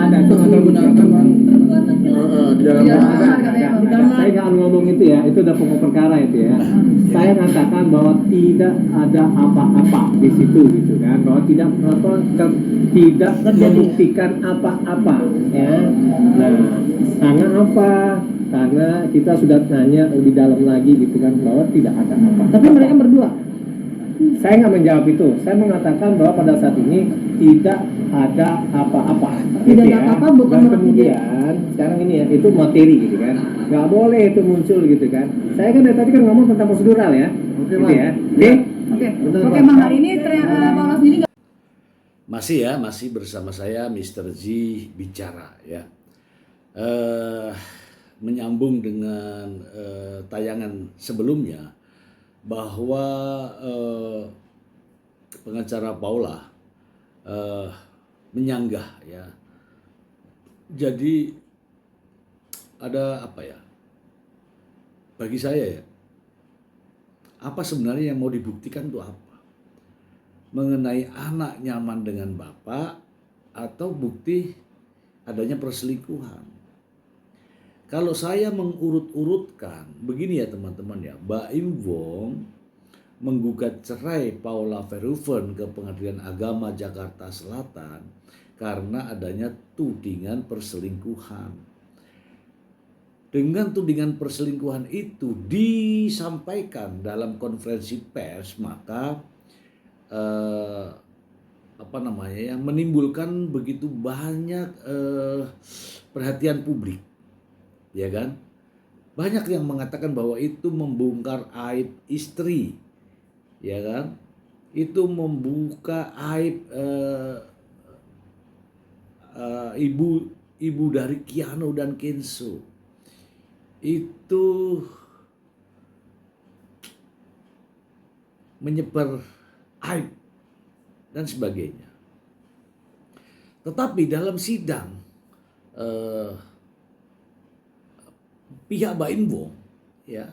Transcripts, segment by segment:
ada, itu nggak tergunakan bang. Di dalam Saya nggak ngomong itu ya, itu udah pokok perkara itu ya. Saya katakan bahwa tidak ada apa-apa di situ gitu kan, bahwa tidak tidak membuktikan apa-apa ya. Nah, karena apa? Karena kita sudah tanya lebih dalam lagi gitu kan, bahwa tidak ada apa. Tapi mereka berdua. Saya nggak menjawab itu. Saya mengatakan bahwa pada saat ini tidak ada apa-apa. Tidak Gitu ada ya. apa-apa bukan Dan berarti kemudian sekarang ini ya, itu materi gitu kan. Nggak boleh itu muncul gitu kan. Saya kan dari tadi kan ngomong tentang prosedural ya. Oke, Gitu Bang. ya. Oke. Oke, Bang, hari ini Paula sendiri nggak? Masih bersama saya Mr. Z bicara ya. Menyambung dengan tayangan sebelumnya bahwa pengacara Paula menyanggah ya. Jadi ada apa ya? Bagi saya ya, apa sebenarnya yang mau dibuktikan itu apa? Mengenai anak nyaman dengan bapak atau bukti adanya perselingkuhan. Kalau saya mengurut-urutkan, begini ya teman-teman ya, Baim Wong menggugat cerai Paula Verhoeven ke Pengadilan Agama Jakarta Selatan karena adanya tudingan perselingkuhan. Dengan tudingan perselingkuhan itu disampaikan dalam konferensi pers, maka menimbulkan begitu banyak perhatian publik, ya kan? Banyak yang mengatakan bahwa itu membongkar aib istri, ya kan? Itu membuka aib ibu dari Keanu dan Kenzo. Itu menyebar aib dan sebagainya. Tetapi dalam sidang pihak Baim Wong ya,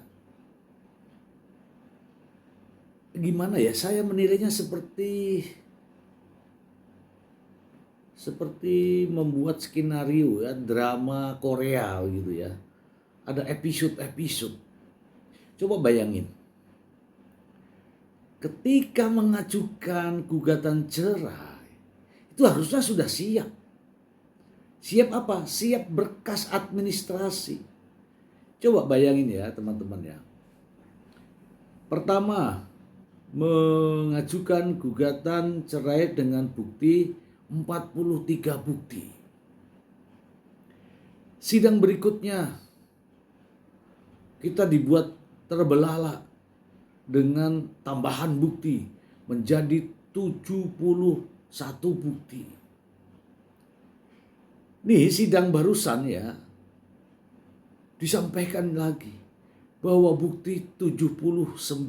gimana ya, saya menilainya seperti membuat skenario ya, drama Korea gitu ya. Ada episode-episode. Coba bayangin. Ketika mengajukan gugatan cerai, itu harusnya sudah siap. Siap apa? Siap berkas administrasi. Coba bayangin ya teman-teman ya. Pertama, mengajukan gugatan cerai dengan bukti 43 bukti. Sidang berikutnya kita dibuat terbelalak dengan tambahan bukti menjadi 71 bukti. Nih sidang barusan ya, disampaikan lagi bahwa bukti 79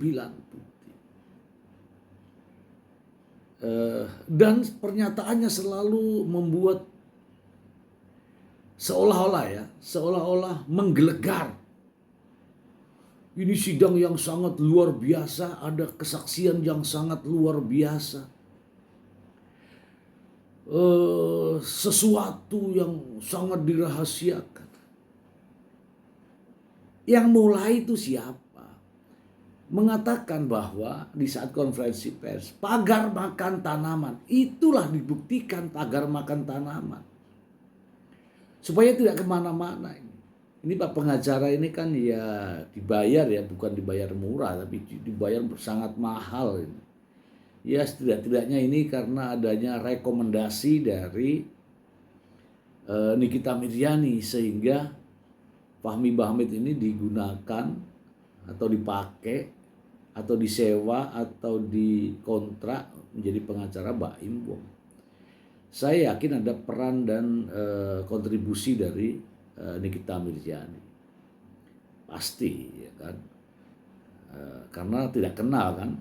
bukti. Dan pernyataannya selalu membuat seolah-olah menggelegar. Ini sidang yang sangat luar biasa, ada kesaksian yang sangat luar biasa. Sesuatu yang sangat dirahasiakan. Yang mulai itu siapa? Mengatakan bahwa di saat konferensi pers, pagar makan tanaman. Itulah dibuktikan pagar makan tanaman. Supaya tidak kemana-mana ini. Ini Pak pengacara ini kan ya dibayar ya, bukan dibayar murah, tapi dibayar sangat mahal ini. Ya setidak-tidaknya ini karena adanya rekomendasi dari Nikita Mirzani, sehingga Fahmi Bahmid ini digunakan atau dipakai atau disewa atau dikontrak menjadi pengacara Baim Wong. Saya yakin ada peran dan kontribusi dari Nikita Mirzani, pasti ya kan, karena tidak kenal kan,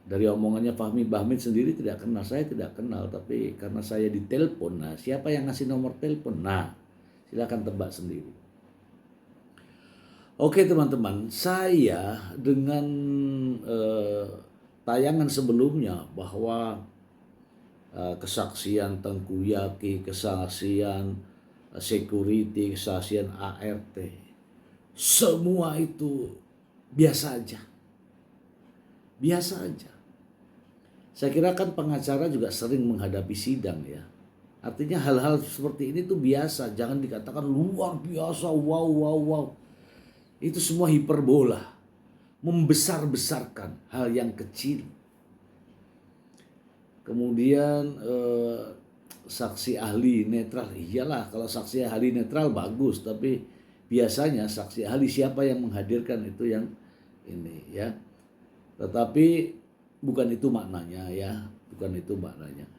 dari omongannya Fahmi Bahmid sendiri tidak kenal, saya tidak kenal, tapi karena saya ditelepon, nah siapa yang ngasih nomor telepon, nah silakan tebak sendiri. Oke teman-teman, saya dengan tayangan sebelumnya bahwa kesaksian Tengku Yaki, kesaksian security, kesaksian ART. Semua itu biasa aja. Biasa aja. Saya kira kan pengacara juga sering menghadapi sidang ya. Artinya hal-hal seperti ini tuh biasa. Jangan dikatakan luar biasa, wow, wow, wow. Itu semua hiperbola. Membesar-besarkan hal yang kecil. Kemudian saksi ahli netral. Iyalah kalau saksi ahli netral bagus. Tapi biasanya saksi ahli siapa yang menghadirkan itu yang ini ya. Tetapi bukan itu maknanya ya. Bukan itu maknanya.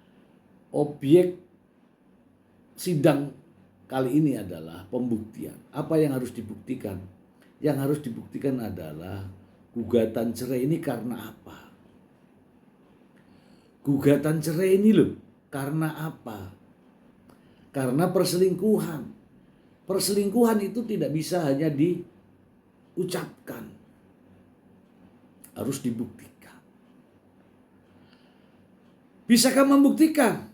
Objek sidang kali ini adalah pembuktian. Apa yang harus dibuktikan? Yang harus dibuktikan adalah gugatan cerai ini karena apa? Gugatan cerai ini loh, karena apa? Karena perselingkuhan. Perselingkuhan itu tidak bisa hanya diucapkan. Harus dibuktikan. Bisakah membuktikan?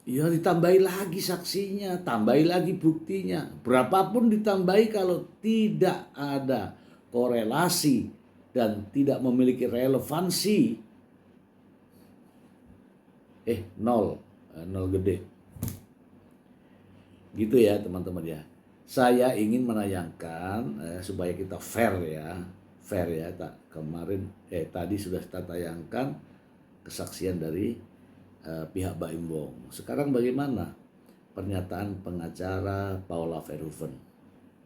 Ya ditambahi lagi saksinya, tambahi lagi buktinya. Berapapun ditambahi kalau tidak ada korelasi dan tidak memiliki relevansi, nol gede. Gitu ya teman-teman ya. Saya ingin menayangkan supaya kita fair ya. Tadi sudah kita tayangkan kesaksian dari pihak Baim Wong. Sekarang bagaimana pernyataan pengacara Paula Verhoeven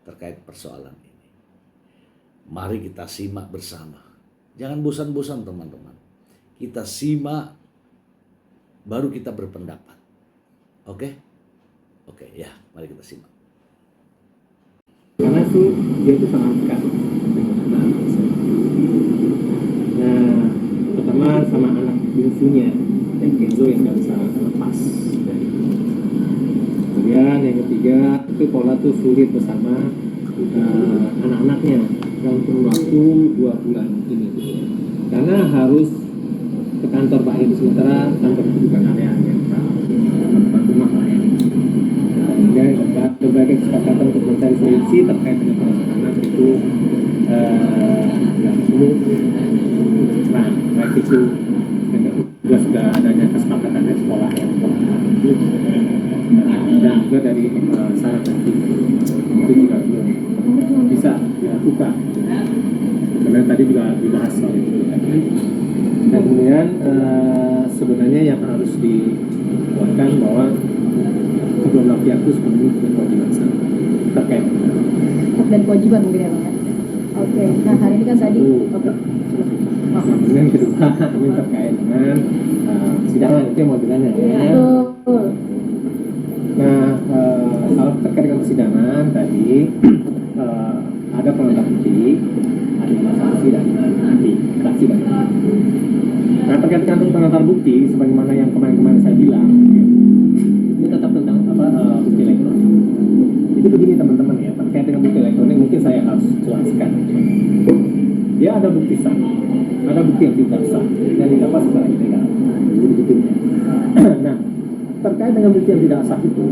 terkait persoalan ini? Mari kita simak bersama. Jangan bosan-bosan teman-teman. Kita simak baru kita berpendapat. Oke, ya, mari kita simak. Karena sih dia itu sangat dekat. Nah, pertama sama anak bungsunya yang Kenzo yang nggak bisa lepas dari. Kemudian yang ketiga itu Paula tuh sulit bersama anak-anaknya dalam kurun waktu 2 bulan ini, karena harus ke kantor Pak Heru, sementara kantor itu bukan area yang tempat rumah lah ya. Kemudian berbagai kesepakatan untuk mencari solusi terkait dengan perasaan anak itu nggak perlu. Nah, baik itu juga sudah adanya kesepakatan dari sekolah ya, dan juga dari sana nanti itu juga belum bisa dilakukan. Karena tadi juga dibahas soal itu. Dan kemudian sebenarnya yang harus dibuatkan bahwa kedua belah pihak itu sepenuhnya kewajiban sama terkait hak dan kewajiban mungkin ya Bang ya. Oke, nah hari ini kan tadi kemudian kedua ini terkait dengan sidangan itu yang mau ditanya ya. Betul. Nah, kalau terkait dengan persidangan tadi ada pengantar bukti, ada saksi dan ahli, saksi dan ahli. Nah, terkait dengan pengantar bukti, sebagaimana yang kemarin-kemarin saya bilang, ini tetap tentang bukti elektronik. Jadi begini teman-teman ya, terkait dengan bukti elektronik mungkin saya harus jelaskan. Ya ada bukti sah, ada bukti yang tidak sah, dan didapat secara ilegal. Jadi begini. Nah, terkait dengan bukti yang tidak sah itu,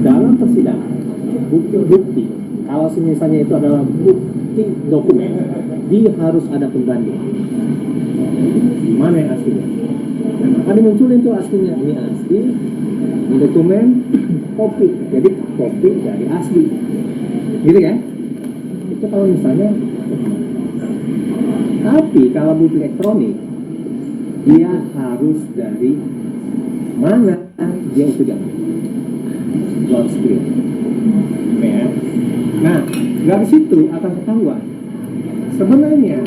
dalam persidangan, bukti kalau misalnya itu adalah bukti dokumen, dia harus ada pembanding. Mana yang aslinya? Nah, ada muncul itu aslinya, ini asli, ini dokumen, kopi, jadi kopi dari asli, gitu kan? Itu kalau misalnya. Tapi kalau bukti elektronik, dia harus dari mana dia itu diambil. Loan screen. Ya. Nah, dari situ akan ketahuan sebenarnya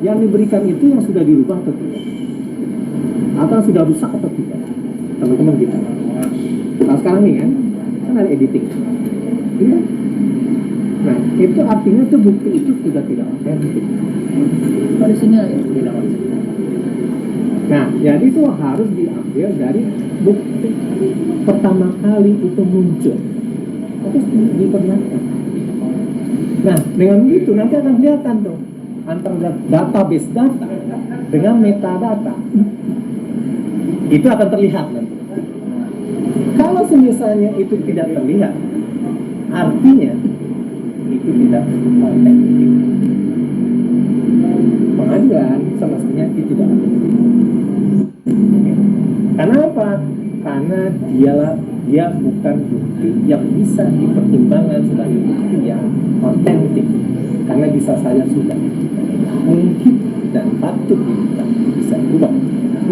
yang diberikan itu yang sudah dirubah atau tidak, atau sudah rusak atau tidak, teman-teman kita. Nah sekarang nih kan ada editing. Ya. Nah, itu artinya tuh bukti itu sudah tidak otentik. Orisinal ya. Tidak orisinal. Nah, jadi itu harus diambil dari bukti pertama kali itu muncul. Terus diperlihatkan. Nah, dengan itu nanti akan kelihatan tuh antara database data dengan metadata. itu akan terlihat nanti. Kalau misalnya itu tidak terlihat, artinya itu tidak otentik. Pengadilan semestinya itu tidak otentik. Karena apa? Karena dia bukan bukti yang bisa dipertimbangkan sebagai bukti yang otentik. Karena bisa saja sudah mungkin dan patut bisa berubah.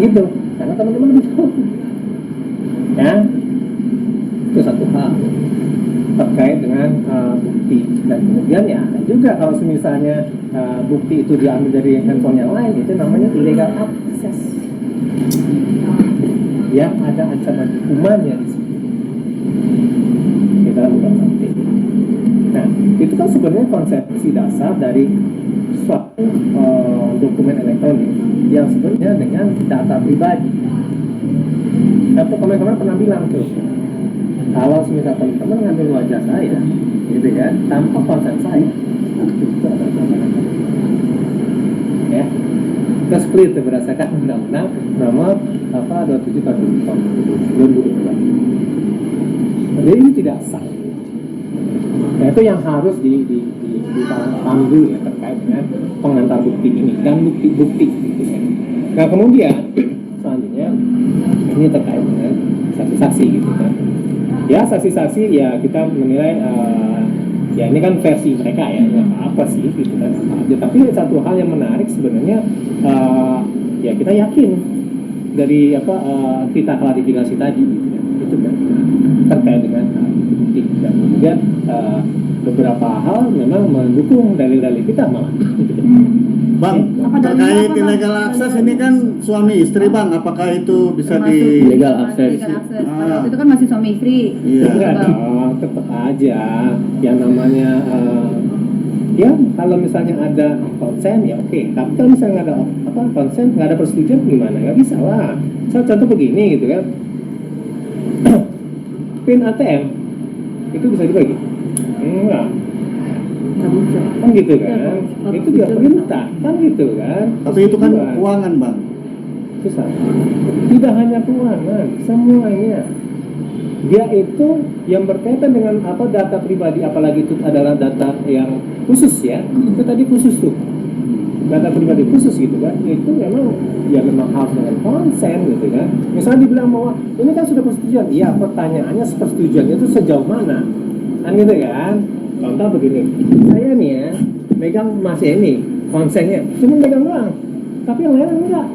Gitu. Karena teman-teman lebih tahu. Ya, itu satu hal terkait dengan bukti. Dan kemudian ya ada juga kalau misalnya bukti itu diambil dari handphone yang lain, itu namanya illegal access. Yang ada ancaman hukumannya di situ. Kita udah nanti. Nah, itu kan sebenarnya konsepsi dasar dari suatu dokumen elektronik yang sebenarnya dengan data pribadi. Tapi teman-teman pernah bilang tuh, kalau misalnya teman-teman ngambil wajah saya, gitu kan, tanpa konsen saya, itu adalah pelanggaran. Ya, kita split berdasarkan undang-undang nomor 27 tahun 2002. Jadi ini tidak sah. Nah, itu yang harus dipahami dulu ya terkait dengan pengantar bukti ini dan bukti-bukti. Gitu ya. Nah kemudian selanjutnya ini terkait dengan saksi-saksi gitu kan. Ya saksi-saksi ya kita menilai ya ini kan versi mereka ya apa sih gitu kan. Tapi satu hal yang menarik sebenarnya ya kita yakin dari kita klarifikasi tadi gitu kan. Itu kan terkait dengan bukti dan kemudian beberapa hal memang mendukung dalil-dalil kita malah. Bang, terkait illegal access ini kan suami istri bang, apakah itu bisa di Illegal access. Pada waktu itu kan masih suami istri. Iya. Enggak dong, tetap aja yang namanya ya kalau misalnya ada konsen ya oke. Tapi kalau misalnya nggak ada konsen, nggak ada persetujuan gimana? Nggak bisa lah. Saya contoh begini gitu kan. PIN ATM itu bisa dibagi? Enggak. Kan gitu kan? Itu juga perintah, kan gitu kan? Tapi itu kan keuangan bang. Susah. Tidak hanya keuangan, semuanya. Dia itu yang berkaitan dengan data pribadi, apalagi itu adalah data yang khusus ya. Itu tadi khusus tuh. Data pribadi khusus gitu kan. Itu memang harus dengan konsen gitu kan. Misalnya dibilang bahwa ini kan sudah persetujuan. Iya, pertanyaannya persetujuannya itu sejauh mana? Kan gitu kan? Contoh begini. Saya nih ya, megang masih ini konsennya, cuma megang doang. Tapi yang lain enggak.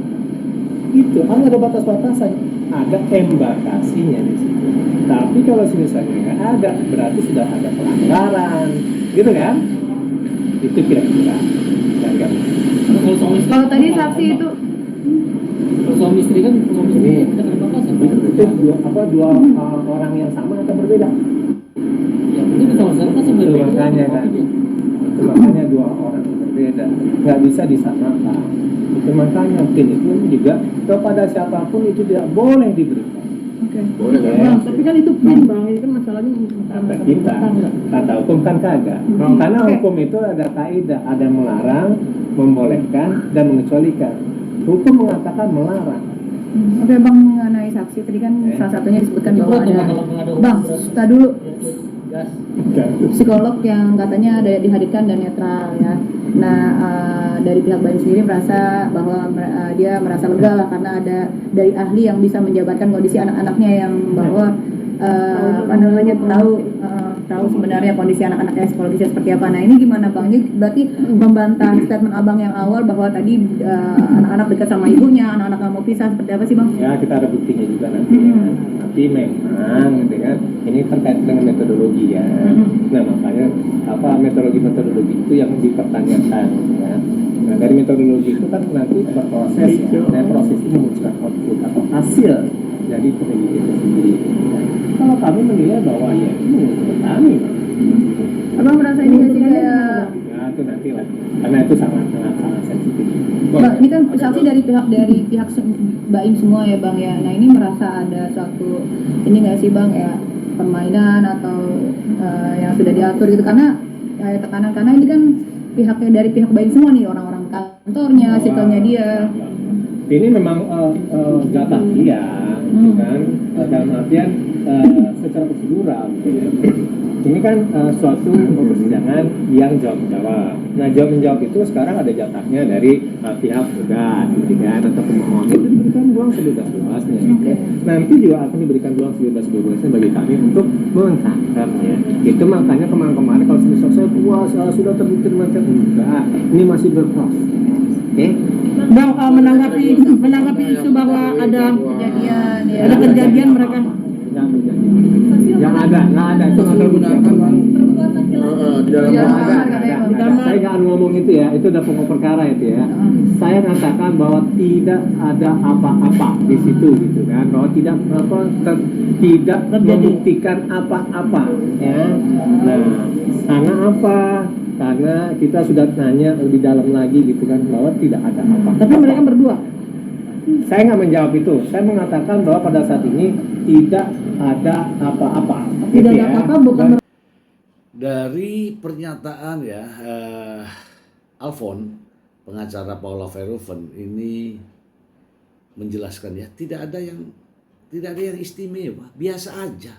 Itu hanya ada batas-batasan, ada embakasinya di situ. Tapi kalau misalnya nggak ada, berarti sudah ada pelanggaran, gitu kan? Itu kira-kira. Kalau tadi saksi itu suami istri kan tidak ada batasan. Itu dua orang yang sama atau berbeda? Ya mungkin sama-sama kan sama Itu makanya kan. Itu makanya dua orang berbeda, nggak bisa disamakan. Itu makanya mungkin itu juga kepada siapapun itu tidak boleh diberikan. Oke. Boleh kan? Ya. Tapi kan itu PIN bang, ini kan masalahnya Kata kita, kata hukum kan kagak. Karena hukum itu ada kaidah, ada melarang, membolehkan, dan mengecualikan. Hukum mengatakan melarang. Oke bang, mengenai saksi tadi kan salah satunya disebutkan bahwa ada bang, kita dulu gas. psikolog yang katanya ada dihadirkan dan netral ya. Nah dari pihak Bayu sendiri merasa bahwa dia merasa lega lah karena ada dari ahli yang bisa menjabarkan kondisi anak-anaknya yang bahwa tahu sebenarnya kondisi anak-anaknya psikologisnya seperti apa. Nah ini gimana bang? Ini berarti membantah statement abang yang awal bahwa tadi anak-anak dekat sama ibunya, anak-anak nggak mau pisah, seperti apa sih bang? Ya kita ada buktinya juga nanti. Tapi memang, gitu kan, ini terkait dengan metodologi ya. Nah makanya metodologi itu yang dipertanyakan ya. Nah dari metodologi itu kan nanti berproses ya. Dan proses itu memunculkan output atau hasil dari penelitian itu sendiri. Kalau kami menilai bahwa ya ini menurut kami. Abang merasa ini nggak sih kayak Ya itu nanti lah, karena itu sangat sensitif. bang, ini kan saksi dari pihak Baim semua ya bang ya. Nah ini merasa ada suatu ini nggak sih bang ya permainan atau yang sudah diatur gitu karena tekanan karena ini kan dari pihak Baim semua nih orang-orang kantornya, circle-nya dia. Ini memang jatah dia. gitu kan. Dalam artian secara prosedural gitu ya. Ini kan suatu persidangan yang jawab-jawab. Nah, jawab-menjawab itu sekarang ada jatahnya dari pihak gugat, gitu kan, atau pemohon. Itu diberikan ruang sebebas-bebasnya. Gitu. Nanti juga akan diberikan ruang sebebas-bebasnya bagi kami untuk menangkapnya. Itu makanya kemarin-kemarin kalau misalnya saya puas, sudah terbukti macam enggak, ini masih berproses. Oke? Bang, menanggapi isu bahwa ada Kejadian ya. ada kejadian mereka Yang ada, nggak ada itu nggak tergunakan bang. Di dalam Di dalam Nggak kamar ada, katanya, nggak Bang. ada. Saya nggak ngomong itu ya, itu udah pokok perkara itu ya. Saya katakan bahwa tidak ada apa-apa di situ gitu kan, bahwa tidak tidak membuktikan apa-apa ya. Nah, karena apa? Karena kita sudah tanya lebih dalam lagi gitu kan, bahwa tidak ada apa. tapi mereka berdua Saya nggak menjawab itu. Saya mengatakan bahwa pada saat ini tidak ada apa-apa. tidak Gitu ada ya. apa-apa, bukan Dan Dari pernyataan ya Alfon, pengacara Paula Verhoeven ini menjelaskan ya tidak ada yang istimewa, biasa aja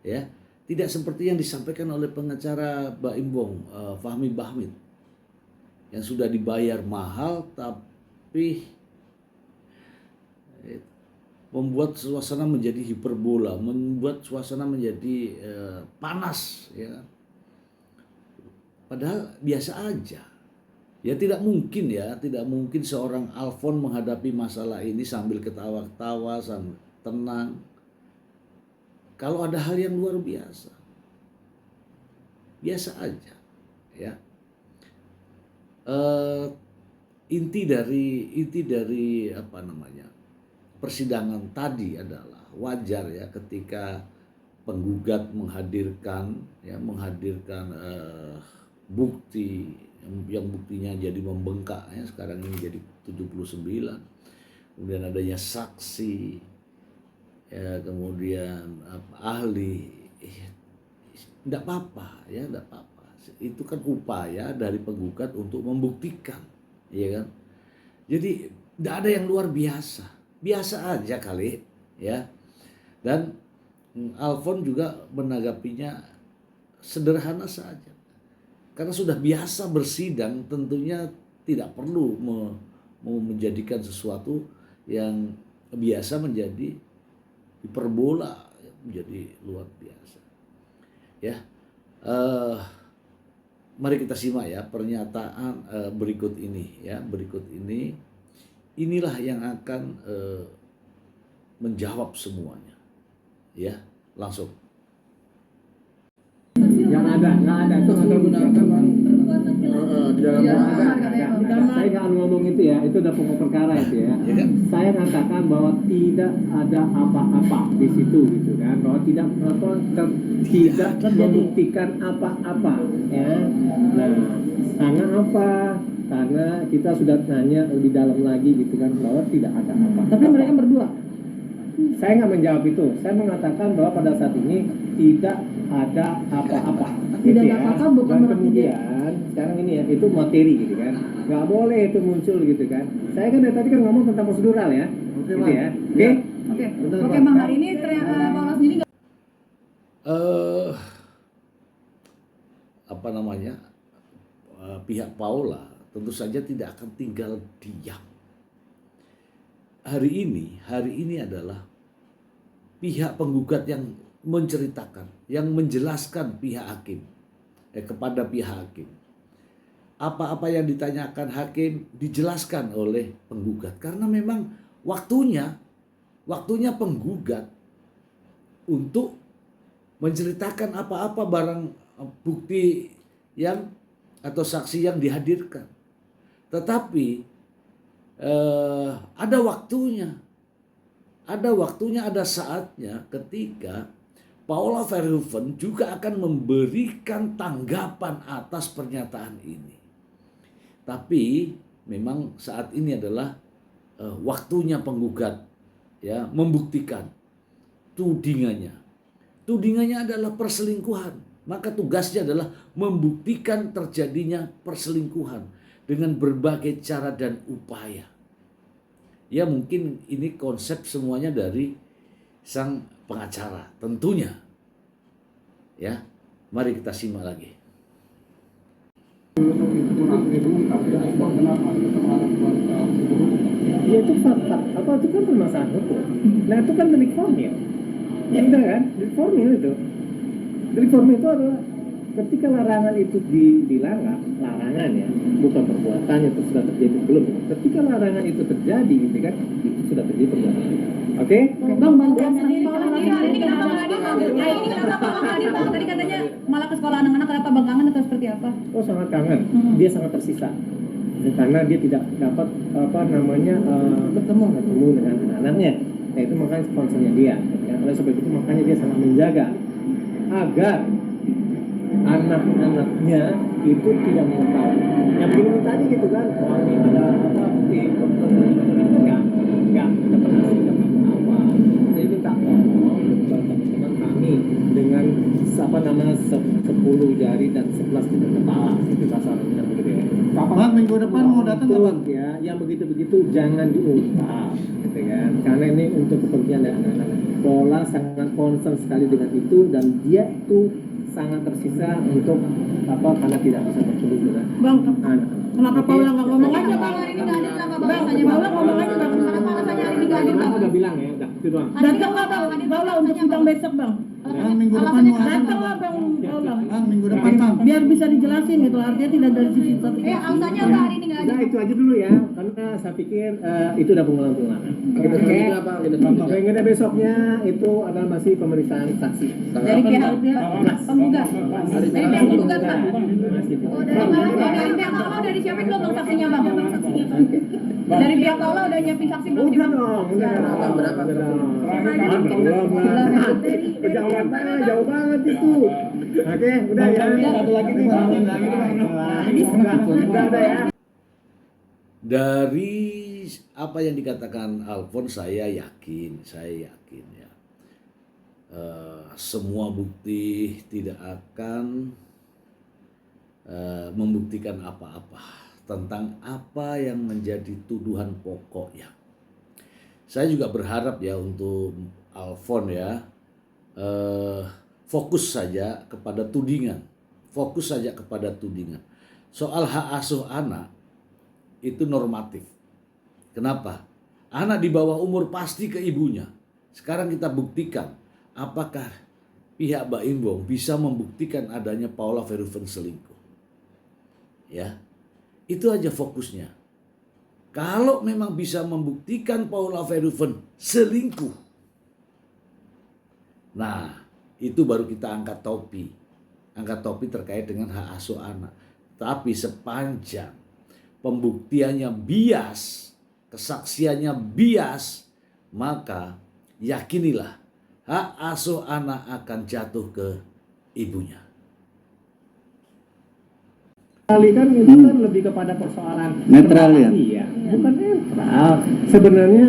ya, tidak seperti yang disampaikan oleh pengacara Baim Wong, Fahmi Bahmid, yang sudah dibayar mahal tapi membuat suasana menjadi hiperbola, membuat suasana menjadi panas ya kan? Padahal biasa aja. Ya tidak mungkin seorang Alfon menghadapi masalah ini sambil ketawa-ketawa, sambil tenang. Kalau ada hal yang luar biasa. Biasa aja, ya. Inti dari apa namanya? Persidangan tadi adalah wajar ya ketika penggugat menghadirkan bukti yang buktinya jadi membengkak ya, sekarang ini jadi 79, kemudian adanya saksi ya, kemudian ahli, tidak apa-apa ya, tidak apa-apa, itu kan upaya dari penggugat untuk membuktikan ya kan. Jadi tidak ada yang luar biasa, biasa aja kali ya. Dan Alfon juga menanggapinya sederhana saja. Karena sudah biasa bersidang, tentunya tidak perlu menjadikan sesuatu yang biasa menjadi hiperbola, menjadi luar biasa. Ya, mari kita simak ya pernyataan berikut ini ya, inilah yang akan menjawab semuanya. Ya, langsung. yang ada, nggak ada itu nggak tergunakan bang. di dalam Di dalam kamar. kamar katanya, Bang. Saya nggak ngomong itu ya, itu udah pokok perkara itu ya. Ya kan? Saya katakan bahwa tidak ada apa-apa di situ gitu kan, bahwa tidak membuktikan apa-apa ya. Nah, karena apa? Karena kita sudah tanya lebih dalam lagi gitu kan, bahwa tidak ada apa. tapi mereka berdua Saya nggak menjawab itu. Saya mengatakan bahwa pada saat ini tidak ada apa-apa. Tidak Gitu ada apa-apa, bukan Dan berarti kemudian sekarang ini ya, itu materi gitu kan. Nggak boleh itu muncul gitu kan. Saya kan dari tadi kan ngomong tentang prosedural ya. Oke, Gitu Bang. ya. Oke. Oke, Betul, oke Bang. Bang, hari ini Paula sendiri nggak Apa namanya, pihak Paula tentu saja tidak akan tinggal diam. Hari ini adalah pihak penggugat yang menceritakan, yang menjelaskan pihak hakim kepada pihak hakim. Apa-apa yang ditanyakan hakim dijelaskan oleh penggugat, karena memang waktunya penggugat untuk menceritakan apa-apa barang bukti yang atau saksi yang dihadirkan. Tetapi ada waktunya, ada saatnya ketika Paula Verhoeven juga akan memberikan tanggapan atas pernyataan ini. Tapi memang saat ini adalah waktunya penggugat ya membuktikan tudingannya. Tudingannya adalah perselingkuhan. Maka tugasnya adalah membuktikan terjadinya perselingkuhan dengan berbagai cara dan upaya. Ya mungkin ini konsep semuanya dari sang pengacara tentunya. Ya, mari kita simak lagi. Ya itu fakta, apa itu kan permasalahan hukum. Nah itu kan delik formil. Ya udah kan, delik formil itu. Delik formil itu adalah ketika larangan itu dilanggar, larangan ya, bukan perbuatannya itu sudah terjadi belum. Ketika larangan itu terjadi, gitu kan, itu sudah terjadi perbuatan. Oke? Bang, bantuan sendiri ini kenapa nggak hadir? Ini kenapa nggak hadir? Bang, tadi katanya malah ke sekolah anak-anak, kenapa Bang kangen atau seperti apa? Oh sangat kangen, dia sangat tersisa. Karena dia tidak dapat bertemu dengan anak-anaknya. Nah itu makanya sponsornya dia. Ya, oleh sebab itu makanya dia sangat menjaga agar anak-anaknya itu tidak mengetahui. Yang begini tadi gitu kan, oh ini ada apa bukti, enggak pernah apa. Jadi minta tolong teman kami dengan namanya 10 jari dan 11 tidak kepala itu kasarnya begitu ya. Bang, minggu depan mau datang nggak, Bang? Ya, yang begitu-begitu jangan diungkap, gitu kan? Karena ini untuk kepentingan dari anak-anak. Pola sangat concern sekali dengan itu dan dia itu sangat tersisa untuk apa? Karena tidak bisa bertemu dengan Bang, anak. kenapa Paula nggak ngomong aja Bang? Hari ini nggak hadir, kenapa Bang? Bang, Alasannya Paula ngomong aja Bang. Kenapa alasannya hari ini nggak hadir, Bang? Udah bilang ya, udah itu doang. Datang lah Bang, Paula untuk sidang besok Bang. Bang, minggu depan mau datang Datang nggak, lah Bang? Bang Paula. Bang, minggu depan, Bang. Biar bisa dijelasin gitu, artinya tidak dari sisi satu. Alasannya apa hari ini nggak hadir? Udah itu aja dulu ya, karena saya pikir itu udah pengulangan. Oke. Yang besoknya itu adalah masih pemeriksaan saksi. Dari pihak penggugat. Dari pihak penggugat, Bang. Oh, dari mana? Dari pihak Paula udah disiapin belum Bang saksinya, Bang? Dari pihak Paula udah nyiapin saksi belum sih, Udah Bang? dong, udah. Berapa? Jauh banget itu. Oke, udah ya. Satu lagi nih, Bang. Udah ya. Dari apa yang dikatakan Alfon, saya yakin ya, semua bukti tidak akan membuktikan apa-apa tentang apa yang menjadi tuduhan pokoknya. Saya juga berharap ya untuk Alfon ya, fokus saja kepada tudingan, Soal hak asuh anak itu normatif. Kenapa? Anak di bawah umur pasti ke ibunya. Sekarang kita buktikan apakah pihak Baim Wong bisa membuktikan adanya Paula Verhoeven selingkuh. Ya, itu aja fokusnya. Kalau memang bisa membuktikan Paula Verhoeven selingkuh, nah itu baru kita angkat topi terkait dengan hak asuh anak. Tapi sepanjang pembuktiannya bias, kesaksiannya bias, maka yakinilah hak asuh anak akan jatuh ke ibunya. Kali kan itu kan lebih kepada persoalan Netral ya? Iya, bukan netral. Sebenarnya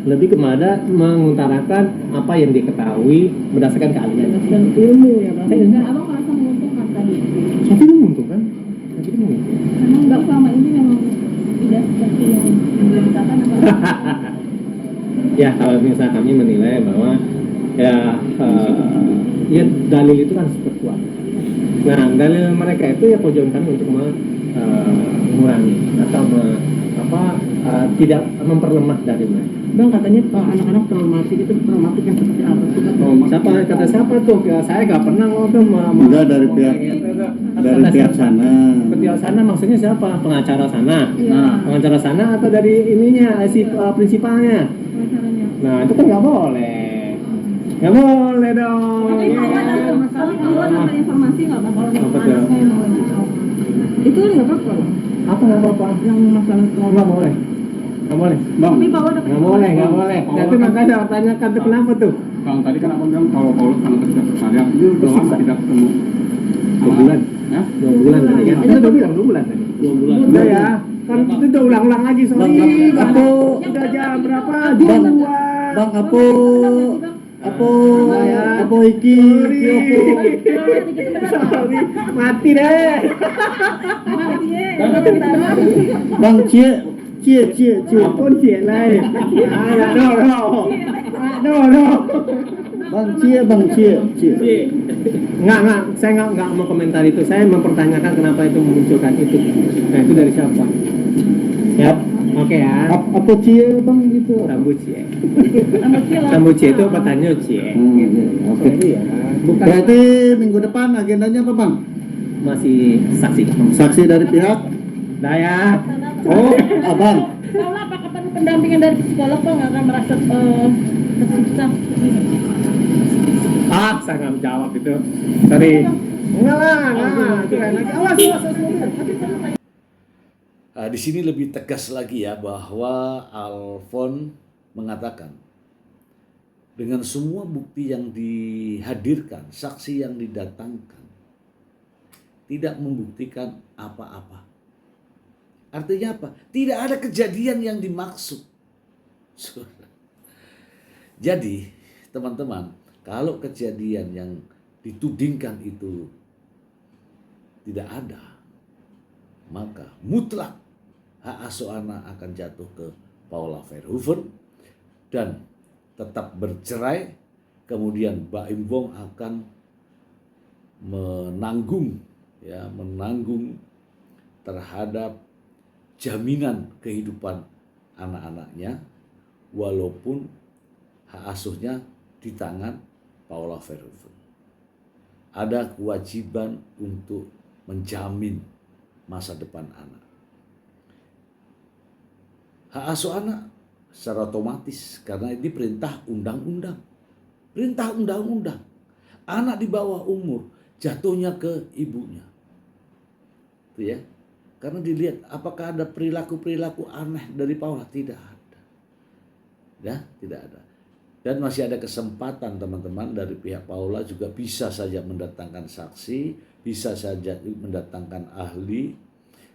lebih kepada mengutarakan apa yang diketahui berdasarkan keahlian dan ilmu ya Bang. Abang merasa menguntungkan tadi. Tapi menguntungkan. Memang Bang selama ini memang tidak seperti yang diberitakan atau Ya kalau misalnya kami menilai bahwa ya dalil itu kan super kuat. Nah dalil mereka itu ya tujuan kami untuk mengurangi atau tidak memperlemah dari mereka. Bang katanya anak-anak traumatik itu traumatik yang seperti apa sih? Kata siapa tuh? Saya nggak pernah ngobrol Enggak, dari pihak sana. Pihak sana maksudnya siapa? Pengacara sana. Iya. Pengacara sana atau dari ininya prinsipalnya? Nah itu kan nggak boleh. Nggak boleh dong. Tapi kalau dapat informasi nggak Bang kalau Apa tuh? anaknya yang mau Itu nggak apa-apa. Apa nggak apa-apa? Yang masalah trauma. Nggak boleh. Nggak boleh. Tapi Paula dapat Nggak boleh. Nanti makanya tanyakan tuh kenapa tuh? Bang, tadi kan abang bilang kalau Paulus karena terjadi berkarya, ini udah lama tidak ketemu. 2 bulan. Ya? 2 bulan tadi kan? Itu udah bilang 2 bulan tadi. 2 bulan. Udah ya. Kan itu udah ulang-ulang lagi sorry. Udah jam berapa? 2. Bang, apa iki? Sorry. Mati deh. Bang, cie. Pun cie lain. Ayo, Aduh. Bang Cie, Bang Cie. Enggak, saya enggak mau komentar itu. Saya mempertanyakan kenapa itu memunculkan itu. Nah, itu dari siapa? Ya, oke ya. Apa Cie Bang gitu? Sambucie. Sama Sambucie itu petanya cie. Oke. Itu ya. Bukan Berarti minggu depan agendanya apa Bang? masih saksi. Saksi dari pihak? Daya. Oh, Abang. Kalau apakah perlu pendampingan dari psikolog Bang akan merasa tersiksa? Saya nggak menjawab itu. Sorry. Enggak lah, itu lagi. Awas. Di sini lebih tegas lagi ya bahwa Alfon mengatakan dengan semua bukti yang dihadirkan, saksi yang didatangkan, tidak membuktikan apa-apa. Artinya apa? Tidak ada kejadian yang dimaksud. Jadi, teman-teman, kalau kejadian yang ditudingkan itu tidak ada, maka mutlak hak asuh anak akan jatuh ke Paula Verhoeven dan tetap bercerai. Kemudian Baim Wong akan menanggung terhadap jaminan kehidupan anak-anaknya walaupun hak asuhnya di tangan Paula Verhoeven. Ada kewajiban untuk menjamin masa depan anak. Hak asuh anak secara otomatis karena ini perintah undang-undang. Perintah undang-undang. Anak di bawah umur jatuhnya ke ibunya. Itu ya. Karena dilihat apakah ada perilaku-perilaku aneh dari Paula, tidak ada. Ya, tidak ada. Dan masih ada kesempatan teman-teman dari pihak Paula juga bisa saja mendatangkan saksi, bisa saja mendatangkan ahli,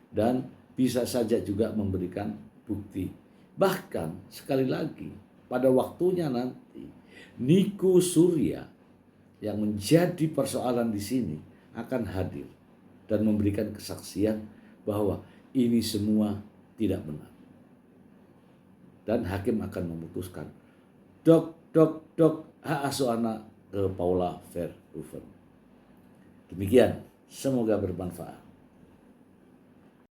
dan bisa saja juga memberikan bukti. Bahkan sekali lagi pada waktunya nanti Niko Surya yang menjadi persoalan di sini akan hadir dan memberikan kesaksian bahwa ini semua tidak benar. Dan hakim akan memutuskan dok hak asuh anak ke Paula Verhoeven. Demikian, semoga bermanfaat.